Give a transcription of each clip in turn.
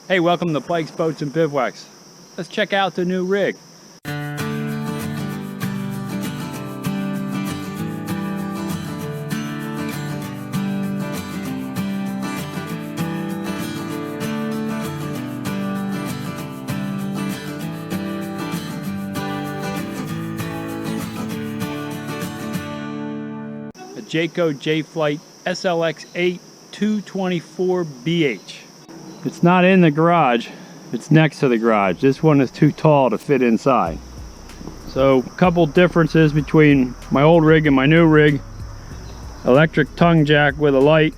Hey, welcome to Bikes, Boats, and Bivouacs. Let's check out the new rig. A Jayco Jayflight SLX 224BH. It's not in the garage, it's next to the garage. This one is too tall to fit inside. So a couple differences between my old rig and my new rig. Electric tongue jack with a light.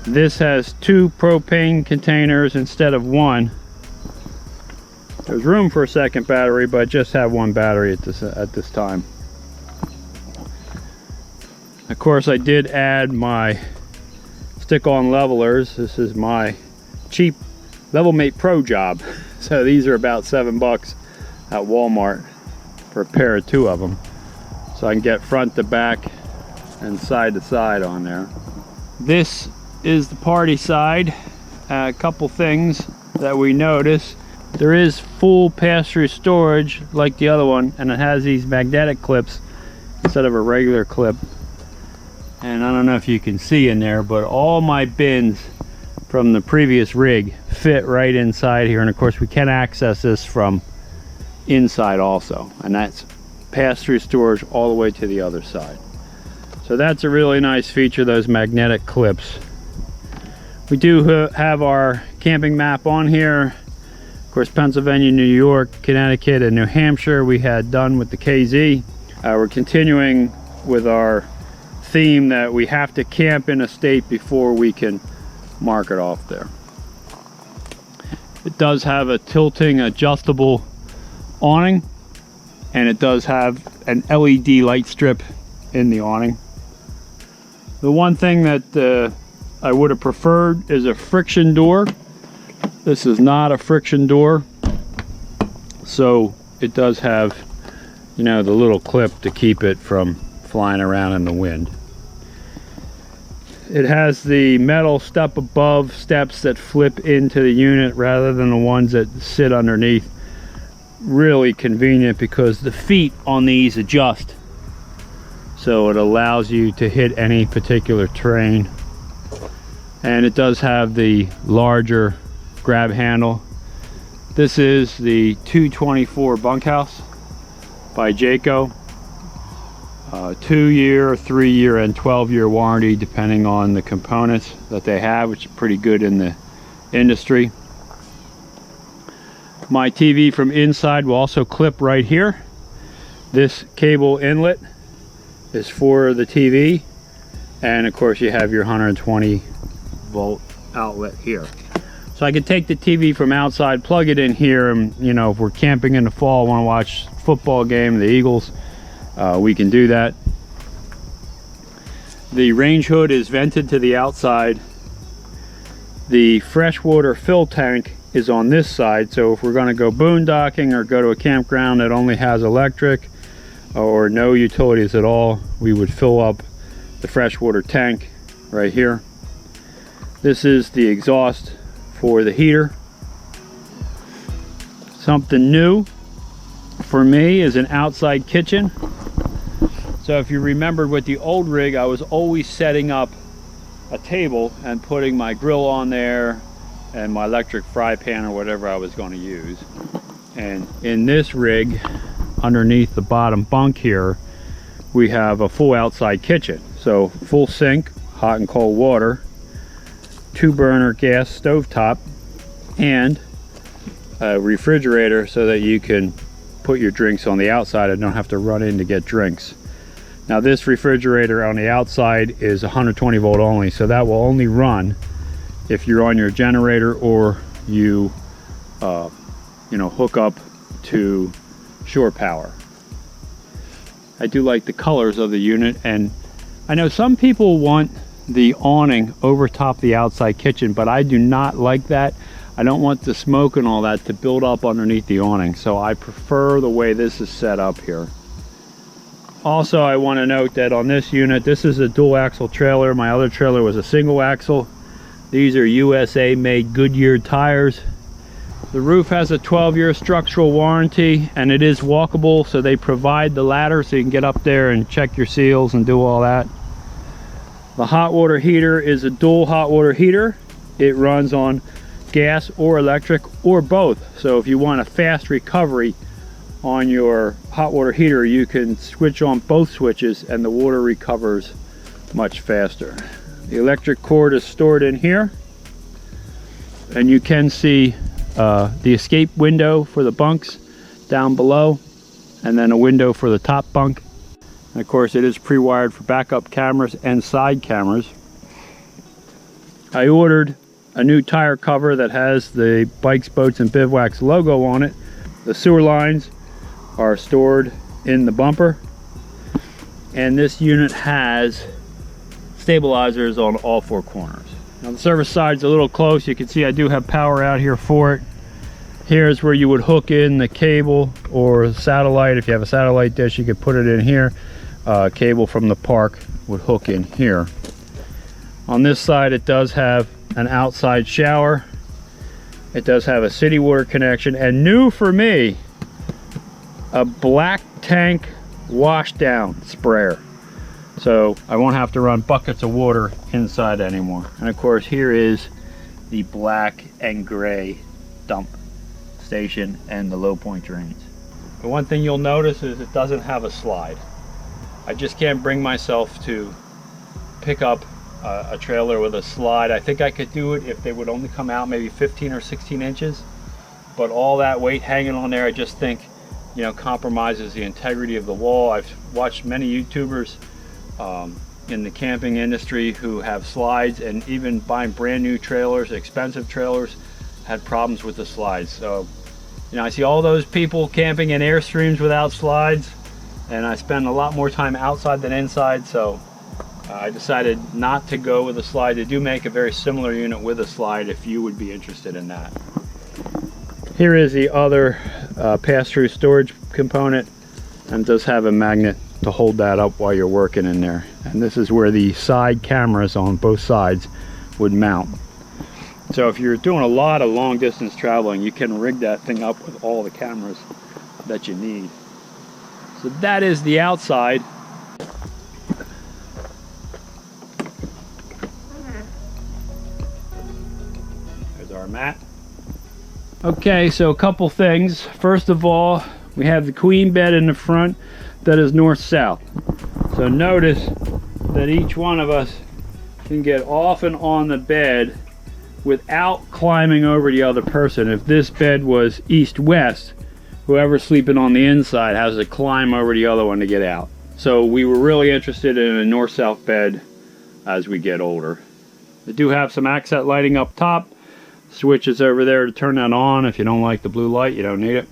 This has 2 propane containers instead of 1. There's room for a second battery, but I just have 1 battery at this time. Of course, I did add my stick-on levelers. This is my cheap Levelmate Pro job. So these are about $7 at Walmart for a pair of 2 of them. So I can get front to back and side to side on there. This is the party side. A couple things that we notice. There is full pass-through storage like the other one, and it has these magnetic clips instead of a regular clip. And I don't know if you can see in there, but all my bins from the previous rig fit right inside here. And of course we can access this from inside also, and that's pass-through storage all the way to the other side. So that's a really nice feature, those magnetic clips. We do have our camping map on here. Of course, Pennsylvania, New York, Connecticut, and New Hampshire we had done with the KZ. We're continuing with our theme that we have to camp in a state before we can mark it off there. It does have a tilting adjustable awning, and it does have an LED light strip in the awning. The one thing that I would have preferred is a friction door. This is not a friction door, so it does have, you know, the little clip to keep it from flying around in the wind. It has the metal step above steps that flip into the unit rather than the ones that sit underneath. Really convenient because the feet on these adjust, so it allows you to hit any particular terrain. And it does have the larger grab handle. This is the 224 bunkhouse by Jayco. 2-year, 3-year, and 12-year warranty depending on the components that they have, which is pretty good in the industry. My TV from inside will also clip right here. This cable inlet is for the TV, and of course you have your 120 volt outlet here. So I could take the TV from outside, plug it in here, and you know, if we're camping in the fall, want to watch football game, the Eagles, we can do that. The range hood is vented to the outside. The freshwater fill tank is on this side, so if we're going to go boondocking or go to a campground that only has electric or no utilities at all, we would fill up the freshwater tank right here. This is the exhaust for the heater. Something new for me is an outside kitchen. So if you remember with the old rig, I was always setting up a table and putting my grill on there and my electric fry pan or whatever I was going to use. And in this rig, underneath the bottom bunk here, we have a full outside kitchen. So full sink, hot and cold water, 2-burner gas stovetop, and a refrigerator so that you can put your drinks on the outside and don't have to run in to get drinks. Now this refrigerator on the outside is 120 volt only, so that will only run if you're on your generator or you hook up to shore power. I do like the colors of the unit, and I know some people want the awning over top the outside kitchen, but I do not like that. I don't want the smoke and all that to build up underneath the awning, so I prefer the way this is set up here. Also, I want to note that on this unit, this is a dual axle trailer. My other trailer was a single axle. These are USA made Goodyear tires. The roof has a 12-year structural warranty, and it is walkable, so they provide the ladder so you can get up there and check your seals and do all that. The hot water heater is a dual hot water heater. It runs on gas or electric or both. So if you want a fast recovery on your hot water heater, you can switch on both switches and the water recovers much faster. The electric cord is stored in here, and you can see the escape window for the bunks down below, and then a window for the top bunk. And of course, it is pre-wired for backup cameras and side cameras. I ordered a new tire cover that has the Bikes, Boats, and Bivouacs logo on it. The sewer lines are stored in the bumper, and this unit has stabilizers on all four corners. Now the service side's a little close. You can see I do have power out here for it. Here's where you would hook in the cable or satellite. If you have a satellite dish, you could put it in here. Cable from the park would hook in here. On this side, it does have an outside shower. It does have a city water connection, and new for me, a black tank wash down sprayer. So I won't have to run buckets of water inside anymore. And of course, here is the black and gray dump station and the low point drains. The one thing you'll notice is it doesn't have a slide. I just can't bring myself to pick up a trailer with a slide. I think I could do it if they would only come out maybe 15 or 16 inches. But all that weight hanging on there, I just think, you know, compromises the integrity of the wall. I've watched many YouTubers in the camping industry who have slides, and even buying brand new trailers, expensive trailers, had problems with the slides. So, you know, I see all those people camping in Airstreams without slides, and I spend a lot more time outside than inside, so I decided not to go with a slide. They do make a very similar unit with a slide if you would be interested in that. Here is the other pass-through storage component, and it does have a magnet to hold that up while you're working in there. And this is where the side cameras on both sides would mount. So if you're doing a lot of long distance traveling, you can rig that thing up with all the cameras that you need. So that is the outside. There's our mat. Okay, so a couple things. First of all, we have the queen bed in the front that is north-south. So notice that each one of us can get off and on the bed without climbing over the other person. If this bed was east-west, whoever's sleeping on the inside has to climb over the other one to get out. So we were really interested in a north-south bed as we get older. They do have some accent lighting up top. Switches over there to turn that on. If you don't like the blue light, you don't need it.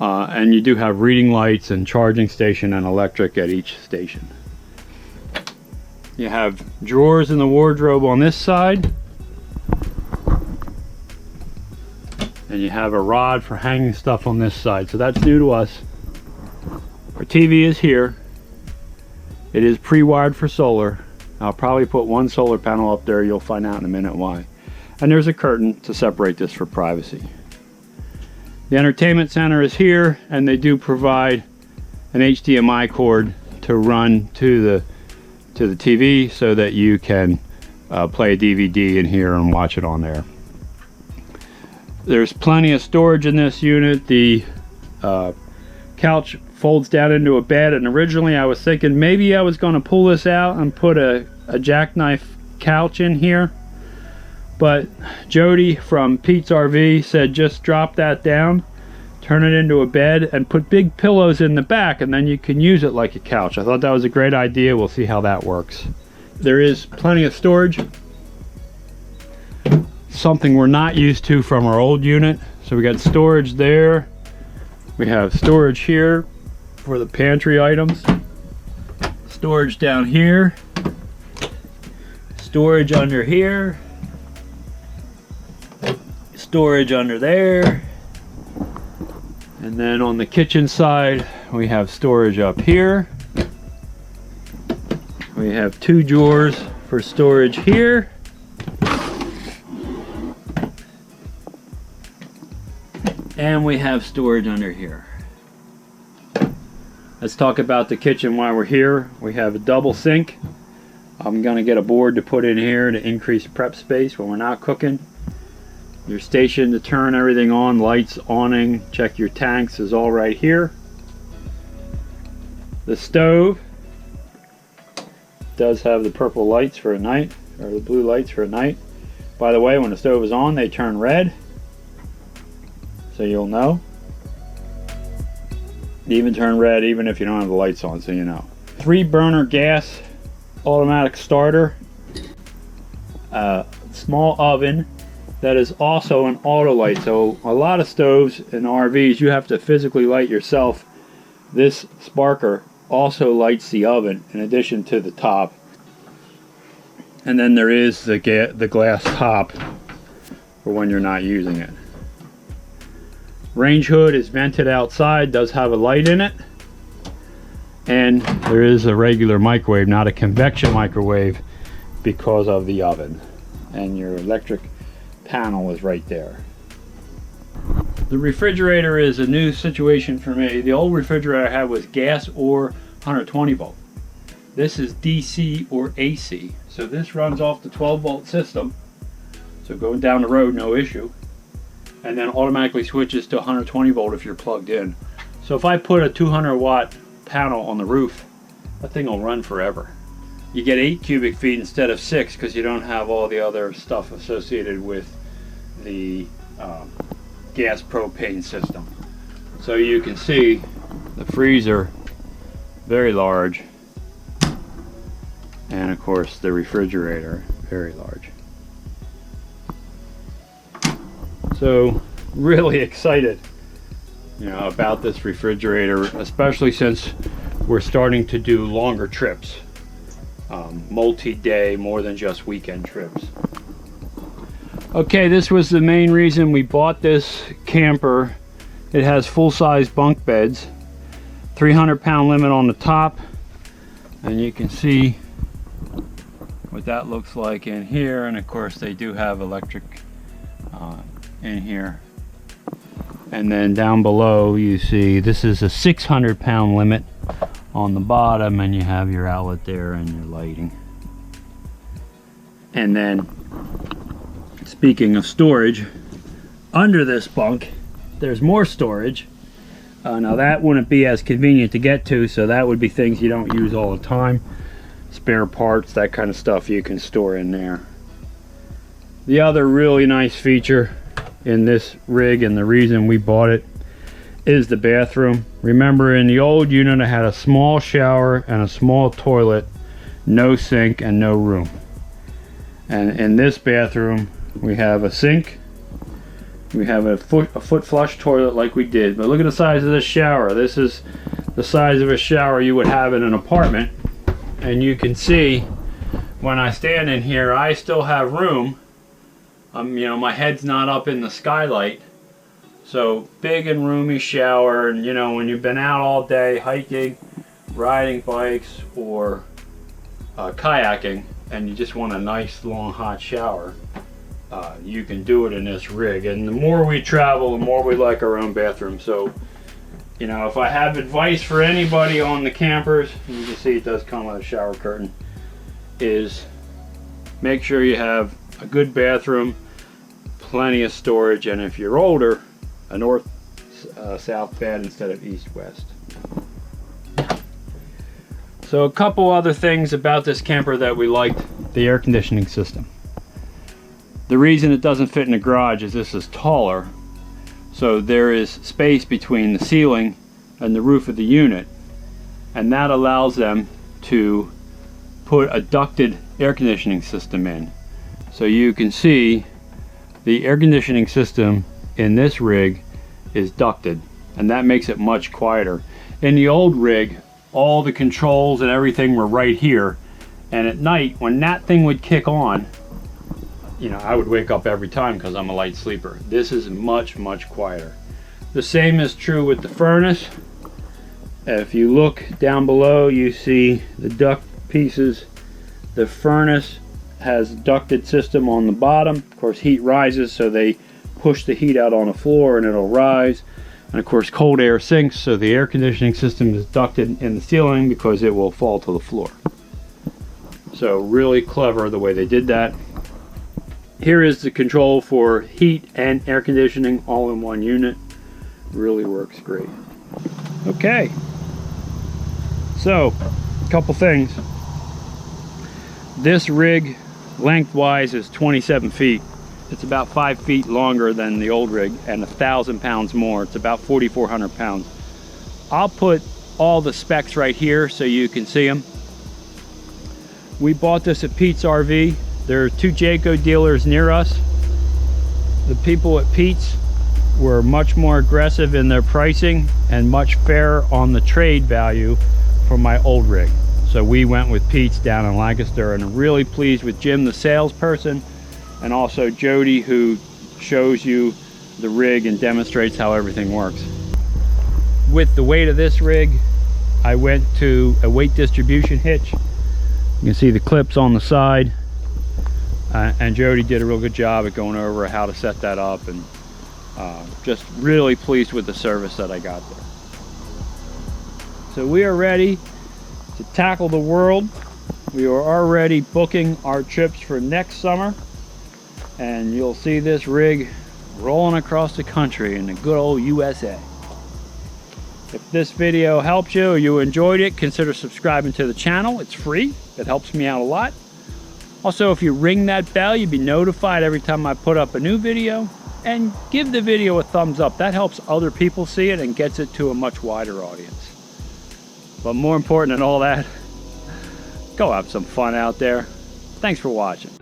And you do have reading lights and charging station and electric at each station. You have drawers in the wardrobe on this side, and you have a rod for hanging stuff on this side. So that's new to us. Our TV is here. It is pre-wired for solar. I'll probably put one solar panel up there. You'll find out in a minute why. And there's a curtain to separate this for privacy. The entertainment center is here, and they do provide an HDMI cord to run to the TV so that you can play a DVD in here and watch it on there. There's plenty of storage in this unit. The couch folds down into a bed, and originally I was thinking maybe I was going to pull this out and put a jackknife couch in here. But Jody from Pete's RV said just drop that down, turn it into a bed, and put big pillows in the back, and then you can use it like a couch. I thought that was a great idea. We'll see how that works. There is plenty of storage. Something we're not used to from our old unit. So we got storage there. We have storage here for the pantry items. Storage down here. Storage under here. Storage under there, and then on the kitchen side we have storage up here. We have two drawers for storage here, And we have storage under here. Let's talk about the kitchen while we're here. We have a double sink. I'm gonna get a board to put in here to increase prep space when we're not cooking. Your station to turn everything on, lights, awning, check your tanks is all right here. The stove does have the purple lights for a night, or the blue lights for a night. By the way, when the stove is on, they turn red, so you'll know. They even turn red even if you don't have the lights on, so you know. 3-burner gas automatic starter, small oven that is also an auto light. So a lot of stoves in RVs you have to physically light yourself. This sparker also lights the oven in addition to the top. And then there is the glass top for when you're not using it. Range hood is vented outside, does have a light in it. And there is a regular microwave, not a convection microwave, because of the oven. And your electric panel is right there. The refrigerator is a new situation for me. The old refrigerator I had was gas or 120 volt. This is DC or AC. So this runs off the 12 volt system. So going down the road, no issue. And then automatically switches to 120 volt if you're plugged in. So if I put a 200 watt panel on the roof, that thing will run forever. You get 8 cubic feet instead of 6 because you don't have all the other stuff associated with the gas propane system. So you can see the freezer, very large, and of course the refrigerator, very large. So really excited, about this refrigerator, especially since we're starting to do longer trips, multi-day, more than just weekend trips. Okay, this was the main reason we bought this camper. It has full-size bunk beds, 300-pound limit on the top, and you can see what that looks like in here. And of course they do have electric in here. And then down below you see this is a 600-pound limit on the bottom, and you have your outlet there and your lighting. And then speaking of storage, under this bunk there's more storage. Now that wouldn't be as convenient to get to, so that would be things you don't use all the time. Spare parts, that kind of stuff you can store in there. The other really nice feature in this rig, and the reason we bought it, is the bathroom. Remember, in the old unit I had a small shower and a small toilet, no sink and no room. And in this bathroom we have a sink, we have a foot flush toilet like we did, but look at the size of this shower. This is the size of a shower you would have in an apartment, and you can see when I stand in here I still have room. My head's not up in the skylight, so big and roomy shower. And when you've been out all day hiking, riding bikes, or kayaking, and you just want a nice long hot shower, you can do it in this rig. And the more we travel, the more we like our own bathroom. So if I have advice for anybody on the campers, you can see it does come with a shower curtain, is make sure you have a good bathroom, plenty of storage, and if you're older, a north-south bed instead of east-west. So a couple other things about this camper that we liked: the air conditioning system. The reason it doesn't fit in the garage is this is taller, so there is space between the ceiling and the roof of the unit, and that allows them to put a ducted air conditioning system in. So you can see the air conditioning system in this rig is ducted, and that makes it much quieter. In the old rig, all the controls and everything were right here, and at night when that thing would kick on, I would wake up every time because I'm a light sleeper. This is much quieter. The same is true with the furnace. If you look down below, you see the duct pieces. The furnace has a ducted system on the bottom. Of course, heat rises, so they push the heat out on the floor and it'll rise. And of course cold air sinks, so the air conditioning system is ducted in the ceiling because it will fall to the floor. So really clever the way they did that. Here is the control for heat and air conditioning all in one unit. Really works great. Okay, so a couple things. This rig lengthwise is 27 feet. It's about 5 feet longer than the old rig and 1,000 pounds more. It's about 4,400 pounds. I'll put all the specs right here so you can see them. We bought this at Pete's RV. There are 2 Jayco dealers near us. The people at Pete's were much more aggressive in their pricing and much fairer on the trade value for my old rig. So we went with Pete's down in Lancaster, and I'm really pleased with Jim, the salesperson, and also Jody, who shows you the rig and demonstrates how everything works. With the weight of this rig, I went to a weight distribution hitch. You can see the clips on the side, and Jody did a real good job at going over how to set that up, and just really pleased with the service that I got there. So we are ready to tackle the world. We are already booking our trips for next summer, and you'll see this rig rolling across the country in the good old USA. If this video helped you or you enjoyed it, consider subscribing to the channel. It's free. It helps me out a lot. Also, if you ring that bell, you'll be notified every time I put up a new video. And give the video a thumbs up. That helps other people see it and gets it to a much wider audience. But more important than all that, go have some fun out there. Thanks for watching.